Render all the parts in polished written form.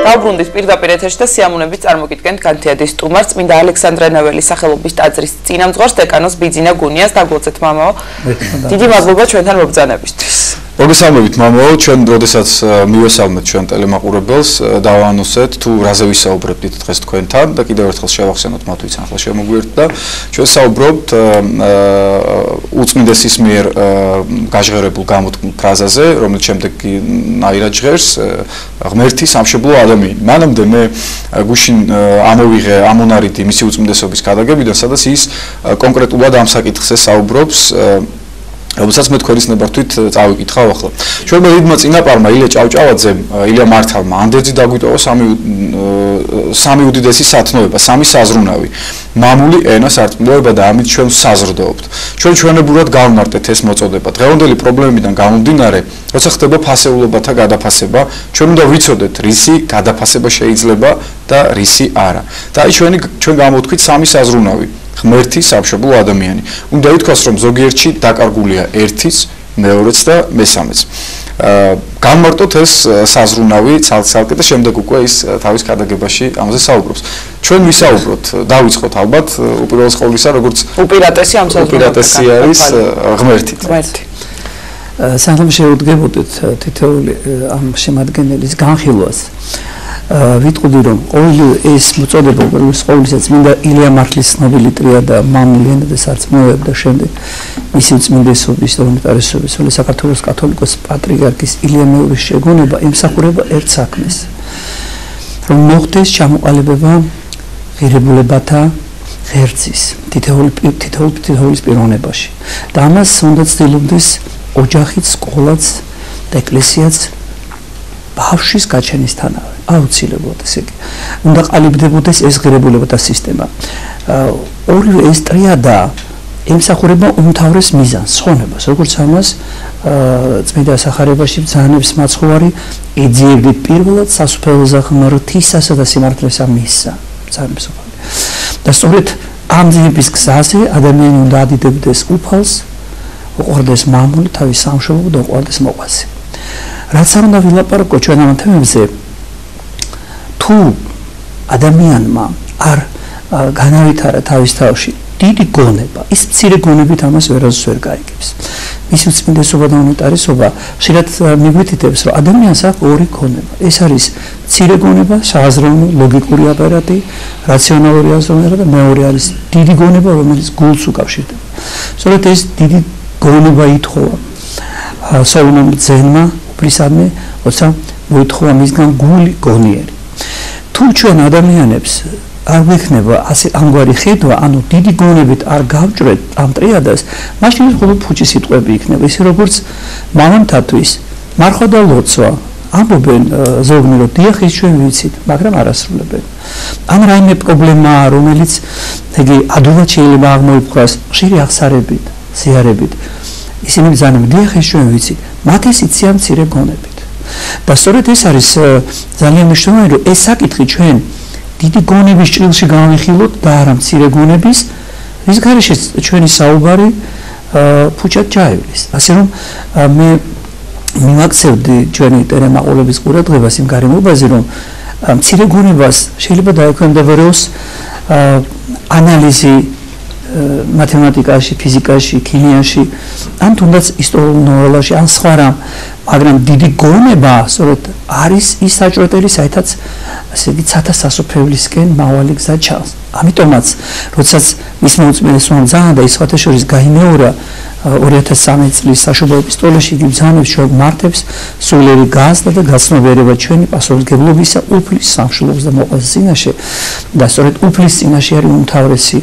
დაუბრუნდით პირდაპირ ეთერში და სიამოვნებით წარმოგიდგენთ განთიადის სტუმარს წმინდა ალექსანდრე ნეველის სახელობის ტაძრის წინამძღვარს დეკანოს ბიძინა გუნიას. დაგლოცეთ მამაო. დიდი მადლობა ჩვენთან მობრძანებისთვის. მოგესალმებით მამაო, ჩვენ როდესაც მივესალმეთ ჩვენ ტელემაყურებელს, დავანონსეთ თუ რაზე ვისაუბრებთ დღეს თქვენთან და კიდევ ერთხელ შევახსენოთ მათ ვინც ახლა შემოგვიერთდა და ჩვენ საუბრობთ უწმინდესის მიერ გაჟღერებულ გამოთქმულ ფრაზაზე, რომელიც შემდეგ ნაირად ჟღერს ღმერთი სამშობლო ადამიანი. მანამდე მე გუშინ ამოვიღე ამონარიდი მისი უწმინდესობის გადაგებიდან, სადაც ის კონკრეტულად ამ საკითხზე საუბრობს, რომელსაც მე თქვენის ნებართვით წავიკითხავ ახლა. ჩვენმა დიდმა წინაპარმა ილია ჭავჭავაძემ, ილია მართალმა ანდერძი დაგვიტოვა სამი უდიდესი სათნოება, სამი საზრუნავი. მამული ენა, სარწმუნოება და ამით ჩვენ საზრდოობთ. ჩვენ ჩვენებურად გავმარტეთ ეს მოწოდება. დღევანდელი პრობლემებიდან გამომდინარე, როცა ხდება ფასეულობათა გადაფასება, ჩვენ უნდა ვიცოდეთ, რისი გადაფასება შეიძლება და რისი არა. და აი ჩვენ გამოვთქვით სამი საზრუნავი. ღმერთი სამშობლო ადამიანი. უნდა ითქვას, რომ ზოგიერთში დაკარგულია ერთიც, მეორეც და მესამეც. გამმარტოთ ეს საზრუნავი ცალკე და შემდეგ უკვე ის თავის გადაგებაში ამაზე საუბრობს. ჩვენ ვისაუბროთ, დავიწყოთ ალბათ უპირველეს ყოვლისა, როგორც უპირატესი ამ უპირატესი არის ღმერთი. სანამ შეუდგებოდეთ თითოეული ამ შემადგენელის განხილვას, ვიტყოდი რომ ყოველი ეს მოწოდება უპირველეს ყოვლისა წმინდა ილია მართლის ცნობილი ტრიადა მამული ენა და სარწმუნოება და შემდეგ მისი უწმინდესობის და უნიტარესობის საქართველოს კათოლიკოს პატრიარქის ილია მეორის შეგონება ემსახურება ერთ საქმეს, რომ მოხდეს ჩამოყალიბება ღირებულებათა ღერძის თითოეულის პიროვნებაში და ამას უნდა ცდილობდეს ოჯახიც, სკოლაც და ეკლესიაც ბავშვის გაჩენისთანავე. აუცილებლად ესე იგი უნდა ყალიბდებოდეს ეს ღირებულებათა სისტემა. ორივე ეს ტრიადა ემსახურება უმთავრეს მიზანს, ხონებას, როგორც ამას წმინდა სახარებაში ბრძანებს მაცხოვარი ეძიებით პირველად სასუფეველზე ღმრთისასა და სიმართლესა მისსა ბრძანებს. და სწორედ ამ ძიების გზაზე ადამიანი უნდა ადიდებდეს უფალს, უყვარდეს მამული, თავის სამშობლო და უყვარდეს მოყვასი. რაც არ უნდა ვილაპარაკო ჩვენ ამ თემებზე, თუ ადამიანმა არ განავითარა თავის თავში დიდი გონება, ის მცირე გონებით ამას ვერასდროს ვერ გაიგებს. მისი უწმინდესობა და უნიტარესობა ხშირად მიგვითითებს, რომ ადამიანს აქვს ორი გონება. ეს არის მცირე გონება, სააზროვნო, ლოგიკური აპარატი, რაციონალური აზროვნება და მეორე არის დიდი გონება, რომელიც გულს უკავშირდება. სწორედ ეს დიდი გონება ითხოვა სოლომონ ბრძენმა, უფლისადმი, როცა მოითხოვა მისგან გული გონიერი. თუ ჩვენ ადამიანებს არ გვექნება ამგვარი ხედვა, ანუ დიდი გონებით არ გავჭრეთ ამ ტრიადას, მაშინ მხოლოდ ფუჭი სიტყვები იქნება, ისე როგორც მამამთათვის მარხვა და ლოცვა ამბობენ ზოგნი, რომ დიახ, ის ჩვენ ვიცით, მაგრამ არ ასრულებენ. ან რაიმე პრობლემაა, რომელიც იგი ადვილად შეიძლება აღმოიფხვრას ხშირი აღსარებით, ზიარებით, ისინი ბრძანება, დიახ, ის ჩვენ ვიცით, მათ ეს იციან მცირე გონებით. და სწორედ ეს არის ძალიან მნიშვნელოვანი, რომ ეს საკითხი ჩვენ დიდი გონების ჭრილში გავიხილოთ და არა მცირე გონების, რის გარეშეც ჩვენი საუბარი ფუჭად ჩაივლის. ასე რომ მე მიმაქცევდი ჩვენი ტელემაყურებლების ყურადღებას იმ გარემოებაზე, რომ მცირე გონებას შეიძლება დაექვემდებაროს ანალიზი მათემატიკაში, ფიზიკაში, ქიმიაში, ან თუნდაც ისტორიულ ნოველაში, ან სხვა რამ, მაგრამ დიდი გონება სწორედ არის ის საჭრეტელი, საერთოდ ასე იგი ცათა სასופველისკენ მავალი გზა ჩანს. ამიტომაც, როდესაც მისმა უწმინდესობამ ბრძანა და ის სხვათა შორის გაიმეორა 2013 წლის საშობლო ეპისტოლეში იგი ბრძანებს ჩვენ მართებს სულიერი გაზრდა და გაცნობიერება ჩვენი პასუხისმგებლობისა უფლის სამშობლოს და მოყვარის წინაშე და სწორედ უფლის წინაშე არის უმთავრესი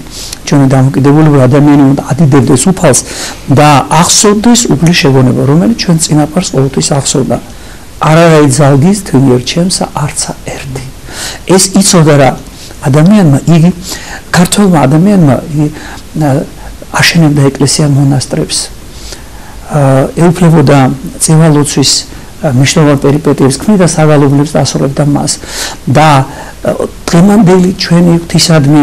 ჩვენი დამოკიდებულება. ადამიანი უნდა ადიდებდეს უფალს და ახსოვდეს უფლის შეგონება, რომელიც ჩვენ წინაპარს ყოველთვის ახსოვდა. არარავითი ძალგის თვიერ ჩემსა არცა ერთი. ეს იცოდა რა ადამიანმა, იგი ქართველმა ადამიანმა აშენებდა ეკლესია მონასტრებს, ეუფლებოდა წევალოცვის მნიშვნელოვან პერიპეტიებს, ქმნიდა საგალობლებს და ასრულებდა მას და დღევანდელი ჩვენი ღვთისადმი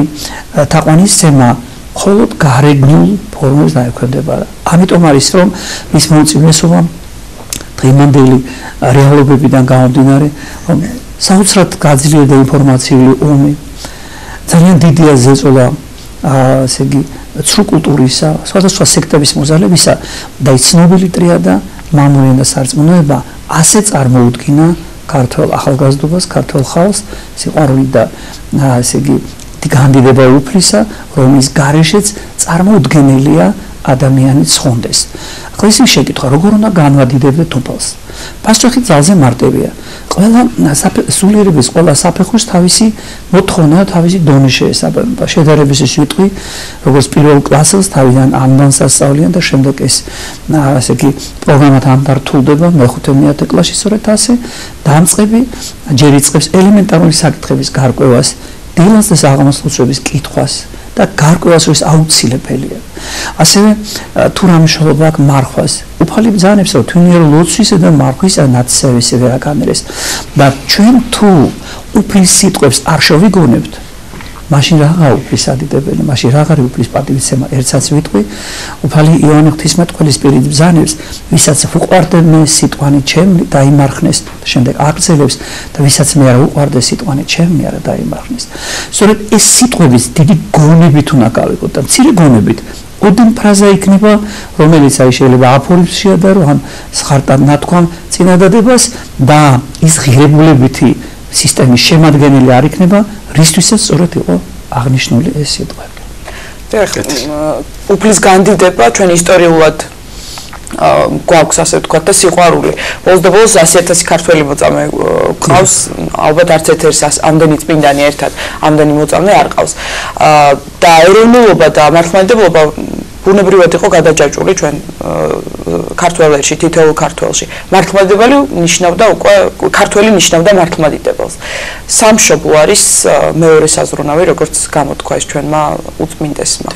თაყვანისცემა მხოლოდ გარეგნულ ფორმებს დაექვემდებარა. ამიტომ არის რომ მისმა უწმინდესობამ დღევანდელი რეალობებიდან გამომდინარე საოცრად გაძლიერდა ინფორმაციული ომი. ძალიან დიდია ზეწოლა ესე იგი ცრუ კულტურისა, სხვადასხვა სექტების მოზალებისა და ცნობილი ტრიადა მამული და სარწმუნოება ასე წარმოუდგინა ქართულ ახალგაზრდობას, ქართულ ხალხს სიყვარული და ესე იგი განდიდება უფლისა, რომლის გარეშეც წარმოუდგენელია ადამიანი ცხონდეს. ახლა ისინი შეკითხა, როგორ უნდა განვადიდებდეთ თოფალს? პასუხი ძალზე მარტივია. ყველა სულიერების ყველა საფეხურს თავისი მოთხოვნა, თავისი დონე შეესაბამება. შედარების სიტყვი, როგორც პირველ კლასელს თავიდან ამდანს ასწავლიან და შემდეგ ეს ასე იგი პროგრამად ამდართულდება მეხუთე მეათე კლასში სწორედ ასე დამწყები ჯერ იწყებს ელემენტარული საკითხების გარკვევას, დილას და საღამოს კითხვას და გარკვევას ის აუცილებელია. ასევე თუ რა მნიშვნელობა აქვს მარხვას, უფალი ბრძანებს რომ თვინიერ ლოცვისა და მარხვისა ნაცსევისი ვერ აკამერეს და ჩვენ თუ უფლის სიტყვებს არ შევიგონებთ, მაშინ რაღა უფლის ადიდებელი, მაშინ რაღარი უფლის პატივისცემა, ერთსაც ვიტყვი, უფალი იოანე ღვთისმეტყველის პირით ბრძანებს, ვისაც უყვარდე მე სიტყვანი ჩემი დაიმარხნეს, შემდეგ აგრძელებს და ვისაც მე არ უყვარდე სიტყვანი ჩემი არა დაიმარხნეს. სწორედ ეს სიტყვების დიდი გონებით უნდა გავიგოთ და მცირე გონებით ოდენ ფრაზა იქნება, რომელიც აი შეიძლება აფორიზმს შეადარო, ან სხარტად ნათქვამ წინადადებას და ის ღირებულებითი სისტემის შემადგენელი არ იქნება, რისთვისაც სწორედ იყო აღნიშნული ეს სიტყვები. უფლის განდიდება ჩვენ ისტორიულად გვაქვს ასე ვთქვათ და სიყვარული. ბოლოს და ბოლოს 100,000 ქართველი მოწამე ყავს, ალბათ არც ერთ-ერთი ამდენი წმინდანი ერთად, ამდენი მოწამე არ ყავს. და ეროვნულობა და მართლმადიდებლობა ბუნებრივად იყო გადაჯაჭვული ჩვენ ქართველებში, თითოეულ ქართველში. მართლმადიდებელი ნიშნავდა უკვე ქართველი ნიშნავდა მართლმადიდებელს. სამშობლო არის მეორე საზრუნავი, როგორც გამოთქვა ეს ჩვენმა უწმინდესმა.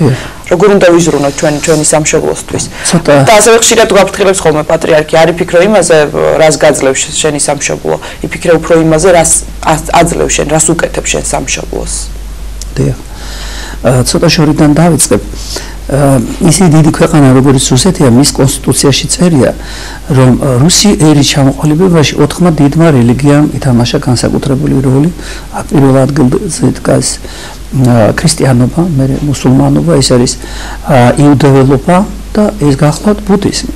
როგორ უნდა ვიზრუნოთ ჩვენი სამშობლოსთვის? და ასევე ხშირად გვაფრთხილებს ხოლმე პატრიარქი, არ იფიქრო იმაზე, რას გაძლევს შენი სამშობლო, იფიქრე უფრო იმაზე, რას აძლევს შენ, რას უკეთებ შენ სამშობლოს. დიახ. ცოტა შორიდან დავიწყებ. ისეთი დიდი ქვეყანა როგორც რუსეთია, მის კონსტიტუციაში წერია, რომ რუსი ერის ჩამოყალიბებაში 4 დიდმა რელიგიამ ითამაშა განსაკუთრებული როლი. აქ პირველ ადგილზე დგას ქრისტიანობა, მერე მუსულმანობა, ეს არის იუდეველობა და ეს გახლავთ ბუდიზმი.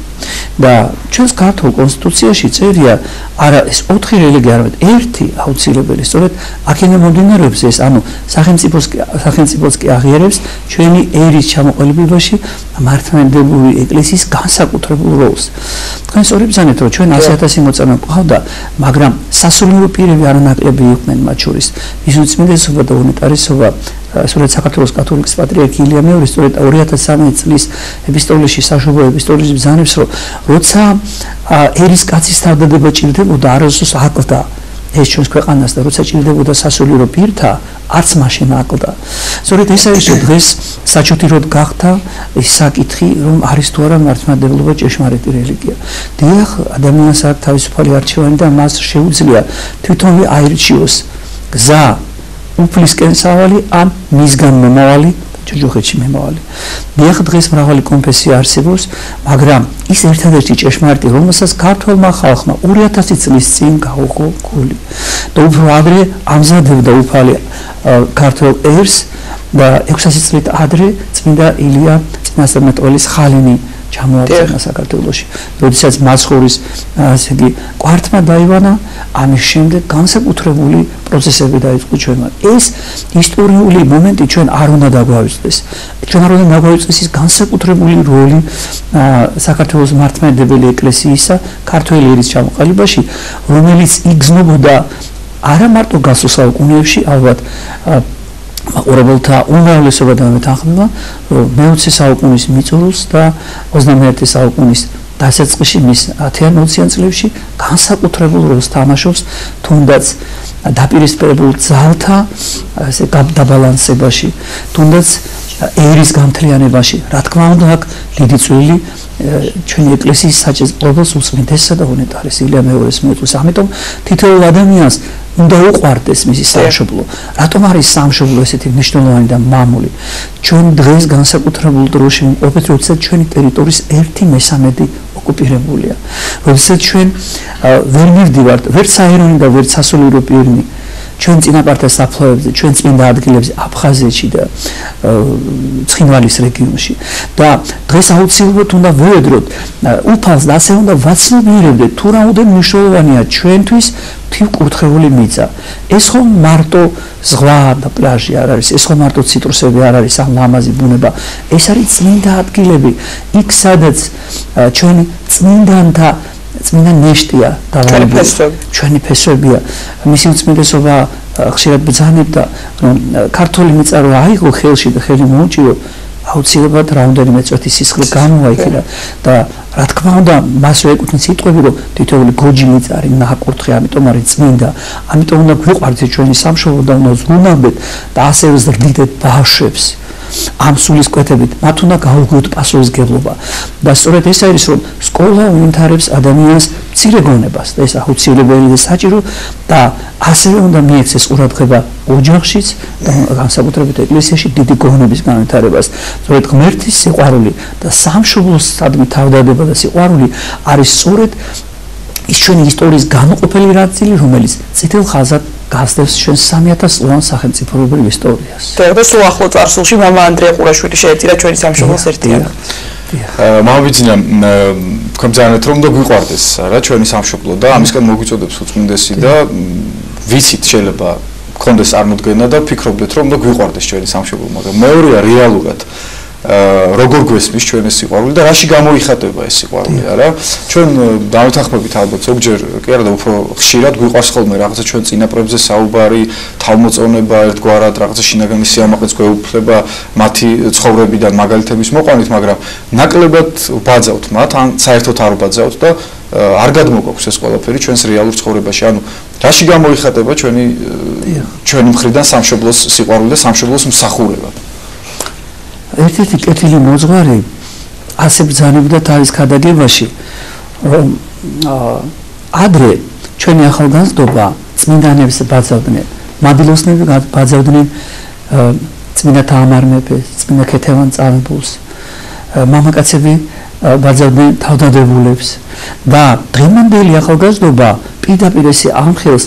და ჩვენს ქართულ კონსტიტუციაში წერია არა ეს 4 რელიგია, არამედ ერთი აუცილებელი. სწორედ აქედან მომდინარეობს ეს, ანუ სახელმწიფოც კი აღიარებს ჩვენი ერის ჩამოყალიბებაში მართლმადიდებლური ეკლესიის განსაკუთრებულ როლს. თქვენ სწორად ბრძანეთ, რომ ჩვენ 100,000 მოწამე ყავდა, მაგრამ სასულიერო პირები არანაკლები იყვნენ მათ შორის. ის უწმინდესობა და უნიტარესობა სწორედ საქართველოს კათოლიკის პატრიარქი ილია მეორე სწორედ 2013 წლის ეპისტოლეში საშობლო ეპისტოლეში ბრძანებს, რომ როცა ერის კაცის თავდადება ჭირდებოდა, არასდროს აკლდა ეს ჩვენს ქვეყანას და როცა ჭირდებოდა სასულიერო პირთა, არც მაშინ აკლდა. სწორედ ეს არის დღეს საჩუთიროდ გახდა ის საკითხი, რომ არის თუ არა მართლმადიდებლობა ჭეშმარიტი რელიგია. დიახ, ადამიანს აქვს თავისუფალი არჩევანი და მას შეუძლია თვითონვე აირჩიოს გზა უფლისკენ სავალი ან მისგან მომავალი ჯოჯოხეთში მომავალი. დიახ, დღეს მრავალი კონფესია არსებობს, მაგრამ ის ერთადერთი ჭეშმარიტი, რომელსაც ქართულმა ხალხმა 2000 წლის წინ გაუღო გული. და უფრო ადრე ამზადებდა უფალი ქართულ ერს და 600 წლით ადრე წმინდა ილია წინასწარმეტყველის ხალინი ჩამოაყენა საქართველოში. როდესაც მაცხოვრის ასე იგი კვართმა დაივანა, ამის შემდეგ განსაკუთრებული პროცესები დაიწყო ჩვენმა. ეს ისტორიული მომენტი ჩვენ არ უნდა დაგვავიწყდეს. ჩვენ არ უნდა დაგვავიწყდეს ის განსაკუთრებული როლი საქართველოს მართლმადიდებელი ეკლესიისა ქართველი ერის ჩამოყალიბებაში, რომელიც იგრძნობოდა არა მარტო გასულ საუკუნეებში, ალბათ მაყურებელთა უმრავლესობა დამეთანხმება, რომ მე-20 საუკუნის მიწურულს და 21 საუკუნის დასაწყისში მის 10-20 წლებში განსაკუთრებულ როლს თამაშობს, თუნდაც დაპირისპირებულ ძალთა ასე დაბალანსებაში, თუნდაც ერის განთლიანებაში. რა თქმა უნდა, აქ დიდი წვლილი ჩვენი ეკლესიის საჭესპლობას უწმინდესსა და უნეტარეს ილია მეორეს მიუწვის. ამიტომ თითოეულ ადამიანს უნდა უყვარდეს მისი სამშობლო. რატომ არის სამშობლო ესეთი მნიშვნელოვანი და მამული? ჩვენ დღეს განსაკუთრებულ დროში ვიმყოფებით, როდესაც ჩვენი ტერიტორიის 1/3 ოკუპირებულია. როდესაც ჩვენ ვერ მივდივართ, ვერც საეროვნი და ვერც სასულიერო პირნი ჩვენ წინაპართა საფლავებზე, ჩვენ წმინდა ადგილებზე, აფხაზეთში და ცხინვალის რეგიონში. და დღეს აუცილებლად უნდა ვუედროთ უფალს და ასე უნდა ვაცნობიერებდეთ თუ რაოდენ მნიშვნელოვანია ჩვენთვის თვითკურთხეული მიწა. ეს ხომ მარტო ზღვა და პლაჟი არ არის, ეს ხომ მარტო ციტრუსები არ არის, ან ლამაზი ბუნება. ეს არის წმინდა ადგილები, იქ სადაც ჩვენი წმინდანთა წმინდა ნეშტია დავალებული ჩვენი ფესვებია. მისი უწმინდესობა ხშირად ბრძანებდა, რომ ქართული მიწა რო აიღო ხელში და ხელი მოუჭირო, აუცილებლად რამდენიმე წუთის სისხლი გამოვა იქიდან და რა თქმა უნდა მასვე ეკუთვნის სიტყვები, რომ თითოეული გოჯი მიწა არის ნაკურთხი, ამიტომ არის წმინდა, ამიტომ უნდა გვიყვარდეთ ჩვენი სამშობლო და უნდა ზრუნავდეთ და ასევე ზრდიდეთ ბავშვებს. ამ სულის კვეთებით მათ უნდა გაუგოთ პასუხისმგებლობა და სწორედ ეს არის რომ სკოლა უნთარებს ადამიანს მცირე გონებას და ეს აუცილებელი და საჭირო და ასევე უნდა მიეცეს ყურადღება ოჯახშიც და განსაკუთრებით ეკლესიაში დიდი გონების განვითარებას. სწორედ ღმერთის სიყვარული და სამშობლოს სადმი თავდადება და სიყვარული არის სწორედ ის ჩვენი ისტორიის განუყოფელი ნაწილი, რომელიც წითელ ხაზად გასდევს ჩვენ 3000 წლოვან სახელმწიფოებრივ ისტორიას. და სულ ახლო წარსულში მამა ანდრია ყურაშვილი შეეწირა ჩვენი სამშობლოს ერთიანად. მამა ვიცინა თქვენ ძალიან რომ და გვიყვარდეს რა ჩვენი სამშობლო და ამისგან მოგვიწოდებს უწმინდესი და ვიცით შეიძლება გქონდეს წარმოდგენა და ფიქრობდეთ რომ და გვიყვარდეს ჩვენი სამშობლო, მაგრამ მეორეა რეალურად როგორ გვესმის ჩვენ ეს სიყვარული და რაში გამოიხატება ეს სიყვარული არა ჩვენ დავეთანხმებით ალბათ ზოგჯერ კი არა და უფრო ხშირად გვიყვარს ხოლმე რაღაცა ჩვენ წინაპრებზე საუბარი თავმოწონება ერთგვარად რაღაცა შინაგანი სიამაყეც გვეუფლება მათი ცხოვრებიდან მაგალითების მოყვანით მაგრამ ნაკლებად ვბაძავთ მათ ან საერთოდ არ ვბაძავთ და არ გადმოგვაქვს ეს ყველაფერი ჩვენს რეალურ ცხოვრებაში ანუ რაში გამოიხატება ჩვენი მხრიდან სამშობლოს სიყვარული და სამშობლოს მსახურება ერთ-ერთი კეთილი მოძღვარი ასე ბრძანებდა თავის ქადაგებაში რომ ადრე ჩვენი ახალგაზრდობა წმინდანებს ბაძავდნენ მადლოსნები ბაძავდნენ წმინდა თამარ მეფეს წმინდა ქეთევან წამებულს მამაკაცები ბაძავდნენ თავდადებულებს და დღევანდელი ახალგაზრდობა პირდაპირ ესე ამხელს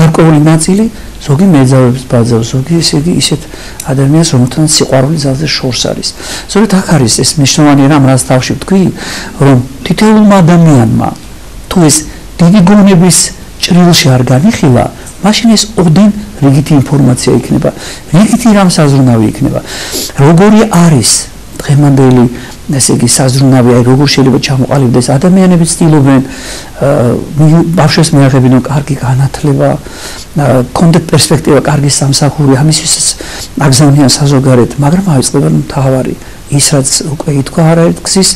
გარკვეული ნაწილი ზოგი მეძავებს ბაძავს, ზოგი ისეთ ადამიანს, რომელთანაც სიყვარული ძალზე შორს არის. სწორედ აქ არის ეს მნიშვნელოვანი რამ, რაც თავში ვთქვი, რომ თითოეულმა ადამიანმა თუ ეს დიდი გონების ჭრილში არ განიხილა, მაშინ ეს ოდენ რიგითი ინფორმაცია იქნება, რიგითი რამ საზრუნავი იქნება. როგორი არის დღევანდელი ესე იგი საზრუნავი, აი როგორ შეიძლება ჩამოყალიბდეს ადამიანები ცდილობენ ბავშვებს მიაღებინონ კარგი განათლება, კონდეთ პერსპექტივა, კარგი სამსახური, ამისთვის აგზავნიან საზოგადოებრივ, მაგრამ ავიწყდება მთავარი ის რაც უკვე ითქვა არაერთგზის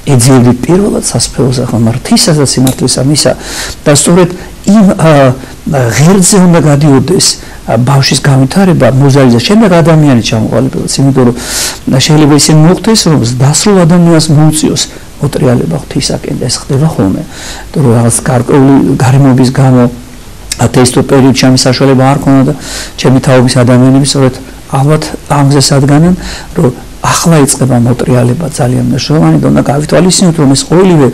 ეძიები პირველად სასწაულს ახლა მართისა და სიმართლისა მისა და სწორედ იმ ღერძზე უნდა გადიოდეს ბავშვის განვითარება, მოზაიზა, შემდეგ ადამიანი ჩამოყალიბებას, იმიტომ რომ შეიძლება ისე მოხდეს, რომ დასრულ ადამიანს მოუწიოს მოტრიალება ღვთისაკენ და ეს ხდება ხოლმე. იმიტომ რომ რაღაც გარკვეული გარემოების გამო ათეისტურ პერიოდში ამის საშუალება არ ქონდა და ჩემი თაობის ადამიანები სწორედ ალბათ ამზე სადგანან, რომ ახლა იწყება მოტრიალება ძალიან მნიშვნელოვანი და უნდა გავითვალისწინოთ, რომ ეს ყოველივე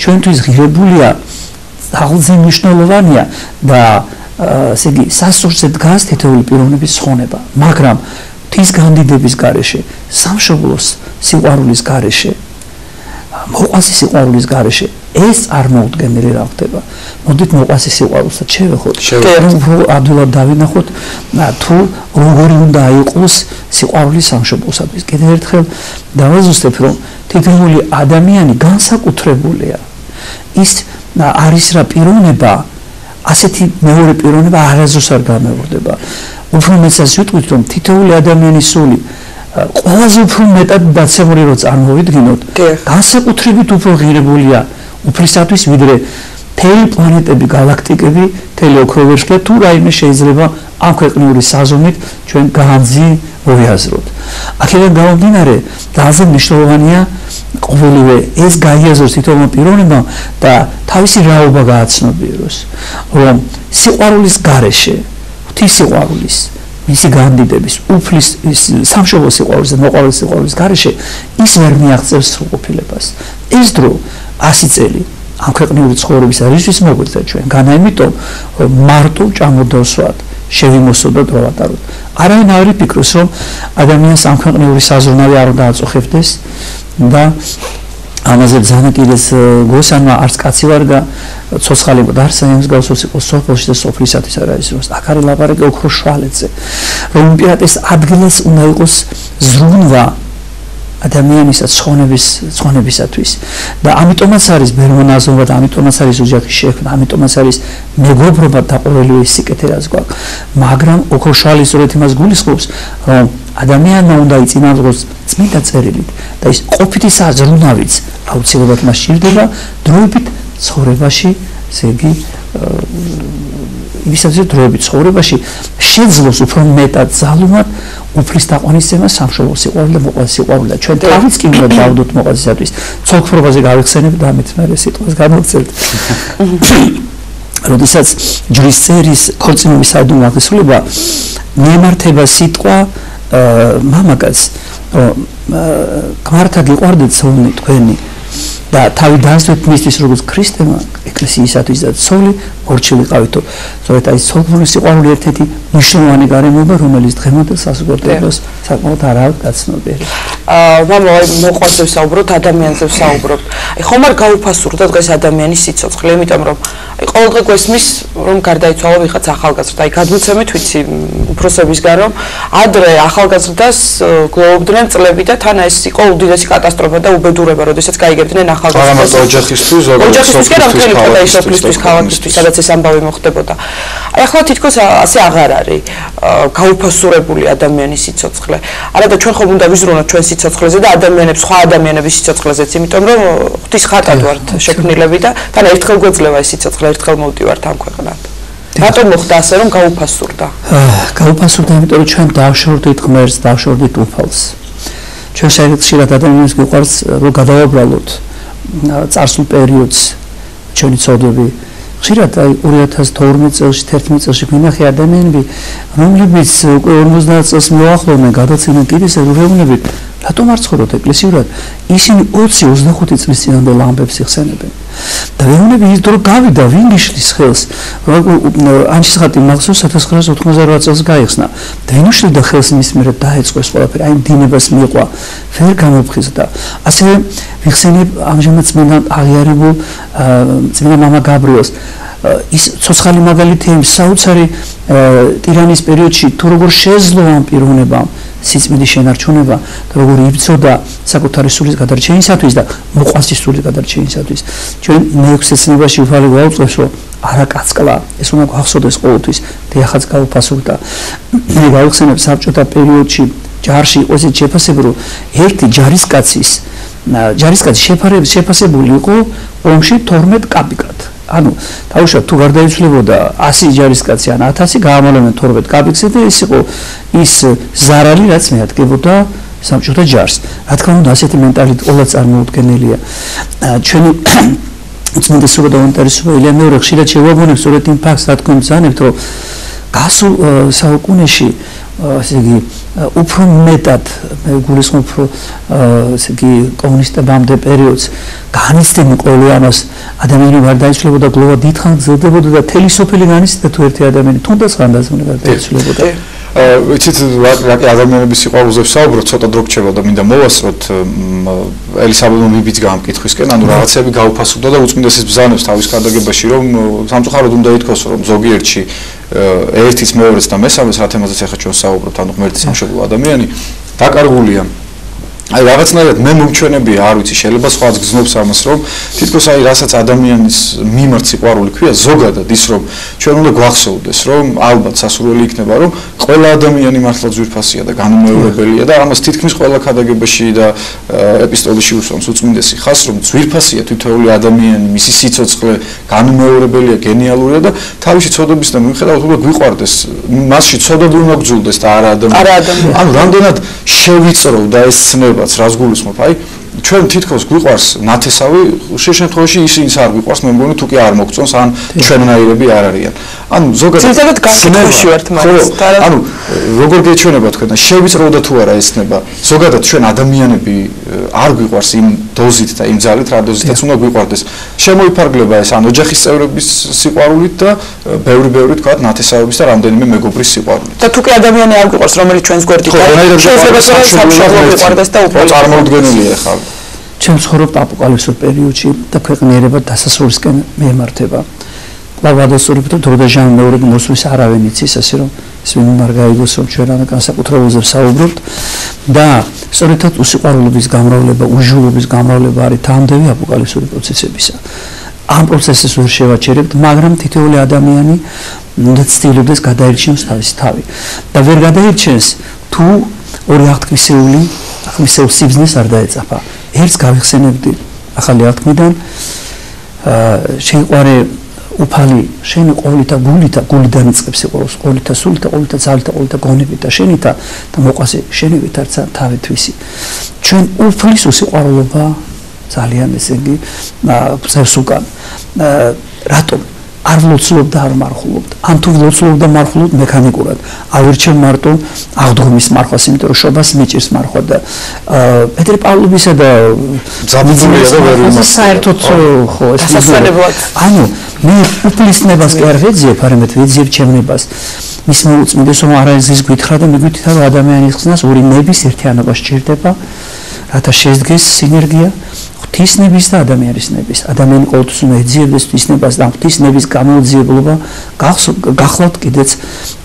ჩვენთვის ღირებულია, ძალზე მნიშვნელოვანია და ესე იგი სასურსზე დგას თითოეული პიროვნების ცხონება, მაგრამ ღვთის განდიდების გარეშე, სამშობლოს სიყვარულის გარეშე, მოყვასის სიყვარულის გარეშე ეს არ მოუდგენელი რა ხდება. მოდით მოყვასის სიყვარულსაც შევეხოთ. ადვილად დავინახოთ თუ როგორი უნდა იყოს სიყვარული სამშობლოსათვის. კიდევ ერთხელ დავაზუსტებ, რომ თითოეული ადამიანი განსაკუთრებულია. ის არის რა პიროვნება ასეთი მეორე პიროვნება არასდროს არ გამეორდება. უფრო მეცაც ვიტყვით, რომ თითოეული ადამიანის სული ყველაზე უფრო მეტად დაცემული რო წარმოვიდგინოთ, განსაკუთრებით უფრო ღირებულია უფლისათვის, ვიდრე მთელი პლანეტები, galaktikები, მთელი ოქროვერხლი თუ რაიმე შეიძლება ამ ქვეყნიური საზომით ჩვენ განძი მოვიაზროთ. აქედან გამომდინარე, ძალზე მნიშვნელოვანია ყოველივე ეს გაიაზროს თითოეულმა პიროვნებამ და თავისი რაობა გააცნობიეროს, რომ სიყვარულის გარეშე, ღვთის სიყვარულის მისი განდიდების, უფლის სამშობლოს სიყვარულის და მოყვარულის სიყვარულის გარეშე ის ვერ მიაღწევს სრულყოფილებას. ეს დრო 100 წელი ამ ქვეყნიური ცხოვრების რისთვის მოგვიწევ ჩვენ. განა იმიტომ მარტო ჭამოდავსვათ შევიმოსოდოთ რა ვატაროთ. არავინ არ იფიქროს რომ ადამიანს ამ ქვეყნიური საზრუნავი არ უნდა აწუხებდეს და ამაზე ბრძანა კიდეს გოსანმა არც კაცი ვარ და ცოცხალი და არც ამის გავსოს იყოს სოფელში და სოფლისათვის არ არის რომ აქ არის ლაპარაკი ოქროს შვალეთზე რომ იმპერატორის ადგილას უნდა იყოს ზრუნვა ადამიანისა ცხონებისათვის და ამიტომაც არის ბერმონაზობა და ამიტომაც არის ოჯახის შექმნა ამიტომაც არის მეგობრობა დაყოლილი სიკეთე რაც გვაქვს მაგრამ ოქროს შვალი სწორედ იმას გულისხმობს რომ ადამიანმა უნდა იწინააღმდეგოს წმინდა წერილით და ის ყოფითი საზრუნავიც აუცილებლად მას სჭირდება დროებით ცხოვრებაში ესე იგი ვისაც დროებით ცხოვრებაში შეძლოს უფრო მეტად ძალუმად უფლის დაყვანისცემა სამშობლოს სიყვარული და მოყვარულის სიყვარული და ჩვენ თავიც კი უნდა დავდოთ მოყვარისისათვის ცოლქმრობაზე გავიხსენებ და ამით მე სიტყვას გამოვწერთ როდესაც ჯვრის წერის ქორწინების საიდუმლო აღესრულება მიემართება სიტყვა მამაკაც გმართად იყვარდეთ ცოლნი თქვენი და თავი დაასვეთ მისთვის როგორც ქრისტემა ეკლესიისათვის და ცოლი მორჩილიყავითო სწორედ აი ცოლქმრობის სიყვარული ერთ-ერთი მნიშვნელოვანი გარემოება რომელიც დღემდე საზოგადოებას საკმაოდ არაა გაცნობილი მამა მოყვარს ვსაუბრობთ ადამიანზე ვსაუბრობთ აი ხომ არ გაუფასურდა დღეს ადამიანის სიცოცხლე იმიტომ რომ აი ყოველდღე გვესმის რომ გარდაიცვალა ვიღაც ახალგაზრდა აი გადმოცემით ვიცი უფროსებისგან რომ ადრე ახალგაზრდას გლოვობდნენ წლები და თან ეს იყო უდიდესი კატასტროფა და უბედურება როდესაც გაიგებდნენ ახალგაზრდას ოჯახისთვის კი რა მთელი ფოთაის სოფლისთვის ქალაქისთვის სადაც ეს ამბავი მოხდებოდა აი ახლა თითქოს ასე აღარ არის გაუფასურებული ადამიანის სიცოცხლე არა და ჩვენ ხომ უნდა ვიზრუნოთ ჩვენ სიცოცხლეზე და ადამიანებს სხვა ადამიანების სიცოცხლეზეც იმიტომ რომ ღვთის ხატად ვართ შექმნილები და თან ერთხელ გვეძლევა ეს სიცოცხლე ერთხელ მოვდივართ ამ ქვეყნად რატომ მოხდა ასე რომ გაუფასურდა გაუფასურდა იმიტომ რომ ჩვენ დავშორდით ღმერთს დავშორდით უფალს ჩვენ შეიძლება ადამიანებს გვიყვარს რომ გადავაბრალოთ წარსულ პერიოდს ჩვენი ცოდვები ხშირად აი 2012 წელს 11 წელს გვინახე ადამიანები რომლებიც უკვე 50 წელს მოახლოვდნენ გადაცემა კიდეს ეროვნებით რატომ არ ცხოვრობთ ეკლესიურად ისინი 20-25 წლის წინანდელ ამბებს იხსენებენ და ეროვნები ის დრო გავიდა ვინ იშლის ხელს ანჩისხატი მახსოვს 1998 წელს გაიხსნა და ვინ უშლიდა ხელს მის მერე დაეწყო ეს ყველაფერი აი დინებას მიყვა ვერ გამოფხიზდა ასევე ვიხსენებ ამჟამად წმინდა აღიარებულ წმინდა მამა გაბრიელს ის ცოცხალი მაგალითია საოცარი ტირანის პერიოდში თუ როგორ შეძლო ამ პიროვნებამ სიწმინდის შენარჩუნება და როგორ იბრძოდა საკუთარი სულის გადარჩენისათვის და მოყვასის სულის გადარჩენისათვის ჩვენ მეექვსეცნებაში უფალი გვაუწყებს რომ არა კაცკლა ეს უნდა გვახსოვდეს ყოველთვის დიახაც გაუფასურდა მე გავიხსენებ საბჭოთა პერიოდში ჯარში იყო ეს შეფასება რომ ერთი ჯარისკაცი შეფასებული იყო ომში 12 კაპიკად ანუ თავშად თუ გარდაიცვლებოდა 100 ჯარისკაცი ან 1000 გაამალავდნენ 12 კაპიკზე და ეს იყო ის ზარალი რაც მეადგებოდა საბჭოთა ჯარს რა თქმა უნდა ასეთი მენტალიტეტი ყოველდღე წარმოუდგენელია ჩვენი წმინდა სურა და ინტერესობა ილია მეორე ხშირად შევაბონებს სწორედ იმ ფაქტს რა თქმა ბრძანებთ რომ გასულ საუკუნეში ასე იგი უფრო მეტად გულისხმობ უფრო ესე იგი კომუნისტებამდე პერიოდს განიცდენ ყოველიანოს ადამიანები არ დაიცვლებოდა გლოვა დიდხანს გრძელდებოდა და თელი სოფელი განიცდიდა თუ ერთი ადამიანი თუნდაც ხანდაზმული არ დაიცვლებოდა ვიცით რა ადამიანების სიყვარულზე ვსაუბრობ ცოტა დრო გრჩება და მინდა მოვასწროთ ელისაბედმა მიბიც გამკითხვისკენ ანუ რაღაცები გაუფასურდა და უწმინდესის ბრძანებს თავის კარდაგებაში რომ სამწუხაროდ უნდა ითქვას რომ ზოგიერთში ერთის მეორეს და მესამეს რა თემაზეც ახლა ჩვენ ვსაუბრობთ ანუ ღმერთის სამშობლო ადამიანი დაკარგულია აი რაღაცნაირად მე მომჩვენებია არ ვიცი შეიძლება სხვაც გზნობს ამას რომ თითქოს აი რასაც ადამიანის მიმართ სიყვარული ქვია ზოგადად ის რომ ჩვენ უნდა გვახსოვდეს რომ ალბათ სასურველი იქნება რომ ყველა ადამიანი მართლა ძვირფასია და განუმეორებელია და ამას თითქმის ყველა ქადაგებაში და ეპისტოლეში უსვამს უწმინდესი ხას რომ ძვირფასია თითოეული ადამიანი მისი სიცოცხლე განუმეორებელია გენიალურია და თავისი ცოდვებისგან მიუხედავად უნდა გვიყვარდეს მასში ცოდვები უნდა გძულდეს და არა ადამიანი ანუ რამდენად შევიწრო და ეს ცნებაც რას გულისხმობ აი ჩვენ თითქოს გვიყვარს ნათესავი, შე შემთხვევაში ისინიც არ გვიყვარს, მე მგონი თუ კი არ მოგწონს, ან ჩვენნაირები არ არიან. ანუ ზოგადად გასაგებაში ვართ მაგას. ანუ როგორ გეჩვენება თქვენ და შევიწროვდა თუ არა ეს ცნება. ზოგადად ჩვენ ადამიანები არ გვიყვარს იმ დოზით და იმ ძალით, რა დოზითაც უნდა გვიყვარდეს. შემოიფარგლება ეს ან ოჯახის წევრების სიყვარულით და ბევრი თქვა ნათესავების და რამდენიმე მეგობრის სიყვარულით. და თუ კი ადამიანი არ გვიყვარს, რომელიც ჩვენს გვერდით შეიძლება სამშობლო გვიყვარდეს და უფრო წარმოუდგენელია ხა. ჩვენ ცხოვრობთ აპოკალიფსურ პერიოდში და ქვეყნიერება დასასრულისკენ მიემართება. ლავადასურით და დროდაჟან მეორე მოსვლის არავინ იცის, ასე რომ ეს ვინ არ გაიგოს, რომ ჩვენ ამ განსაკუთრებულზე ვსაუბრობთ და სწორედ უსიყვარულობის გამრავლება, უჟულობის გამრავლება არის თანმდევი აპოკალიფსური პროცესებისა. ამ პროცესს ვერ შევაჩერებთ, მაგრამ თითოეული ადამიანი უნდა ცდილობდეს გადაირჩიოს თავისი თავი და ვერ გადაირჩენს თუ ორი აღთქმისეული აღთქმისეულ სიბზნეს არ დაეწაფა. ერთს გავიხსენებდი ახალი აღთქმიდან, შეიყვარე უფალი შენი ყოვლითა გულიდან იწყებს სიყვარულს, ყოვლითა სულითა, ყოვლითა ძალითა, ყოვლითა გონებითა, შენითა და მოყვასე შენივით არცა თავი თვისი. ჩვენ უფლის უსიყვარულობა ძალიან ესე იგი წევს უკან. რატომ? არ ვლოცულობ და არ მარხულობ. ან თუ ვლოცულობ და მარხულობ მექანიკურად, ავირჩევ მარტო აღდგომის მარხვას, იმიტომ რომ შობას მიჭირს მარხვა და პეტრე პავლოვისა და ზაბუძულია და ვერ იმას. საერთოდ ხო ეს დასასვენებლად. ანუ მე უფლის ნებას კი არ ვეძიებ, არამედ ვეძიებ ჩემნებას. მის მოუწმინდეს რომ არაიზის გითხრა და მიგვითითა რომ ადამიანის ხსნას ორი ნების ერთიანობა სჭირდება, რათა შედგეს სინერგია ღვთის ნების და ადამიანის ნების. ადამიანი ყოველთვის უნდა ეძიებდეს ღვთის ნებას და ღვთის ნების გამოძიებლობა გახლავთ კიდეც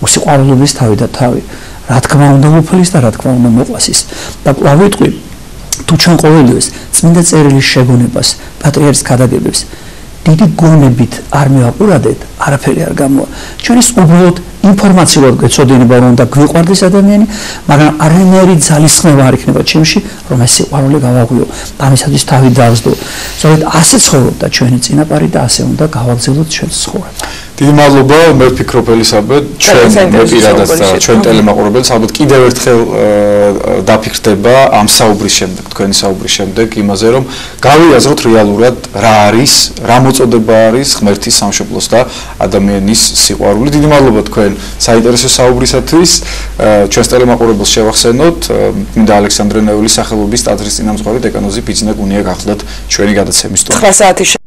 უსიყვარულობის თავი და თავი. რა თქმა უნდა უფლის და რა თქმა უნდა მოყვასის. და კვლავ ვიტყვი, თუ ჩვენ ყოველივეს წმინდა წერილის შეგონებას, პატრიარქის ქადაგებებს დიდი გონებით არ მივაყურადეთ, არაფერი არ გამოვა. ჩვენ ის უბრალოდ ინფორმაციულად გვეცოდინება რომ და გვიყვარდეს ადამიანი, მაგრამ არანაირი ძალისხმევა არ იქნება ჩემში, რომ ეს სიყვარული გავაღვიო. ამისათვის თავი დავსდო. სწორედ ასე ცხოვრობდა ჩვენი წინაპარი და ასე უნდა გავაგრძელოთ ჩვენს ცხოვრება. დიდი მადლობა, მე ვფიქრობ ელისაბედ, ჩვენ პირადად ჩვენ ტელემაყურებელს ალბათ კიდევ ერთხელ დაფიქრდება ამ საუბრის შემდეგ, თქვენი საუბრის შემდეგ იმაზე, რომ გავიაზროთ რეალურად რა არის, რა მოწოდება არის ღმერთის სამშობლოს და ადამიანის სიყვარული. დიდი მადლობა თქვენ საინტერესო საუბრისათვის. ჩვენს ტელემაყურებელს შევახსენოთ, მინდა ალექსანდრე ნეველის სახელობის ტაძრის წინამძღვარი დეკანოზი ბიძინა გუნია გახლდათ ჩვენი გადაცემის სტუმარი. 9 საათი